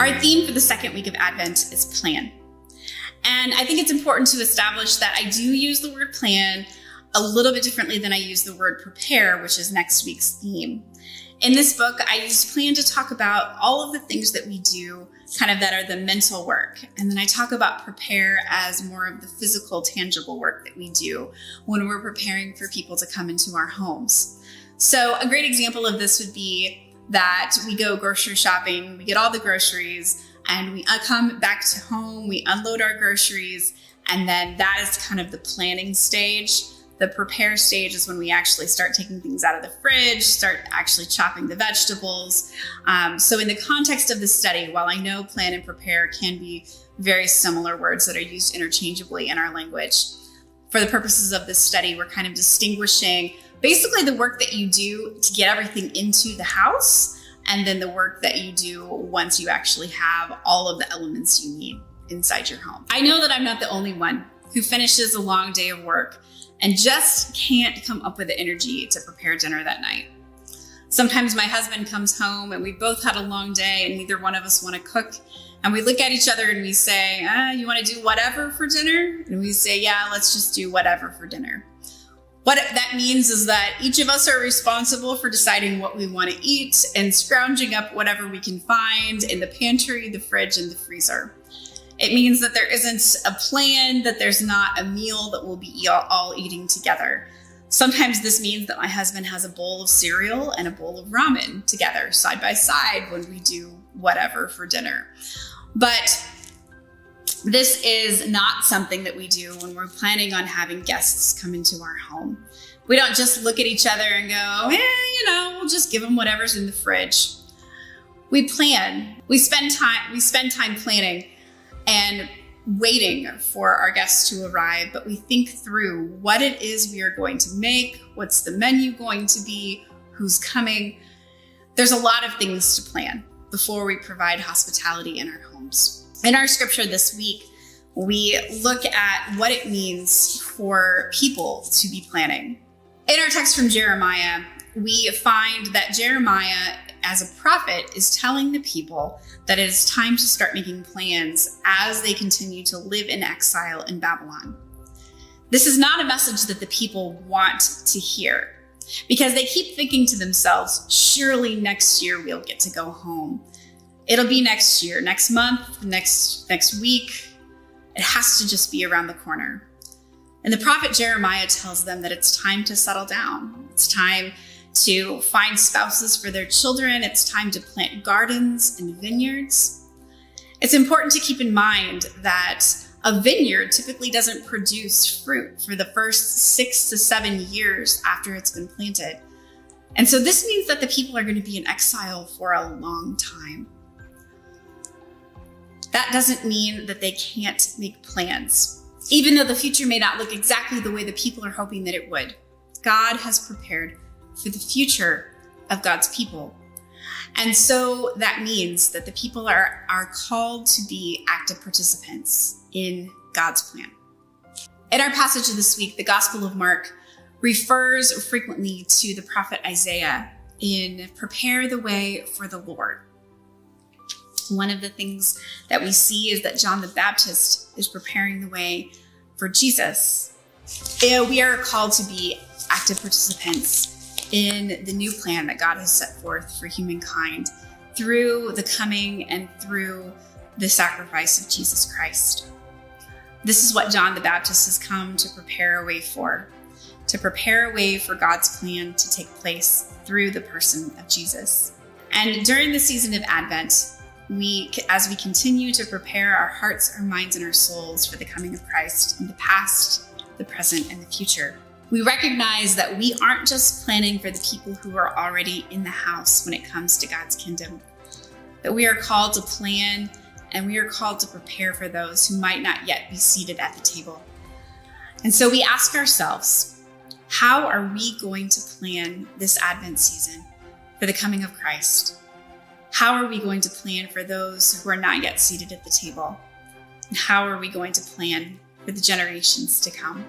Our theme for the second week of Advent is plan. And I think it's important to establish that I do use the word plan a little bit differently than I use the word prepare, which is next week's theme. In this book, I use plan to talk about all of the things that we do kind of that are the mental work. And then I talk about prepare as more of the physical, tangible work that we do when we're preparing for people to come into our homes. So a great example of this would be that we go grocery shopping, we get all the groceries, and we come back to home, we unload our groceries, and then that is kind of the planning stage. The prepare stage is when we actually start taking things out of the fridge, start actually chopping the vegetables. So in the context of the study, while I know plan and prepare can be very similar words that are used interchangeably in our language, for the purposes of this study, we're kind of distinguishing basically the work that you do to get everything into the house, and then the work that you do once you actually have all of the elements you need inside your home. I know that I'm not the only one who finishes a long day of work and just can't come up with the energy to prepare dinner that night. Sometimes my husband comes home and we've both had a long day and neither one of us want to cook. And we look at each other and we say, you want to do whatever for dinner? And we say, yeah, let's just do whatever for dinner. What that means is that each of us are responsible for deciding what we want to eat and scrounging up whatever we can find in the pantry, the fridge, and the freezer. It means that there isn't a plan, that there's not a meal that we'll be all eating together. Sometimes this means that my husband has a bowl of cereal and a bowl of ramen together side by side when we do whatever for dinner. But this is not something that we do when we're planning on having guests come into our home. We don't just look at each other and go, we'll just give them whatever's in the fridge. We plan. We spend time planning and waiting for our guests to arrive, but we think through what it is we are going to make, what's the menu going to be, who's coming. There's a lot of things to plan before we provide hospitality in our homes. In our scripture this week, we look at what it means for people to be planning. In our text from Jeremiah, we find that Jeremiah, as a prophet, is telling the people that it is time to start making plans as they continue to live in exile in Babylon. This is not a message that the people want to hear because they keep thinking to themselves, surely next year we'll get to go home. It'll be next year, next month, next week. It has to just be around the corner. And the prophet Jeremiah tells them that it's time to settle down. It's time to find spouses for their children. It's time to plant gardens and vineyards. It's important to keep in mind that a vineyard typically doesn't produce fruit for the first 6 to 7 years after it's been planted. And so this means that the people are going to be in exile for a long time. That doesn't mean that they can't make plans, even though the future may not look exactly the way the people are hoping that it would. God has prepared for the future of God's people. And so that means that the people are called to be active participants in God's plan. In our passage of this week, the Gospel of Mark refers frequently to the prophet Isaiah in prepare the way for the Lord. One of the things that we see is that John the Baptist is preparing the way for Jesus. We are called to be active participants in the new plan that God has set forth for humankind through the coming and through the sacrifice of Jesus Christ. This is what John the Baptist has come to prepare a way for God's plan to take place through the person of Jesus. And during the season of Advent, as we continue to prepare our hearts, our minds, and our souls for the coming of Christ in the past, the present, and the future, we recognize that we aren't just planning for the people who are already in the house when it comes to God's kingdom, that we are called to plan and we are called to prepare for those who might not yet be seated at the table. And so we ask ourselves, how are we going to plan this Advent season for the coming of Christ? How are we going to plan for those who are not yet seated at the table? And how are we going to plan for the generations to come?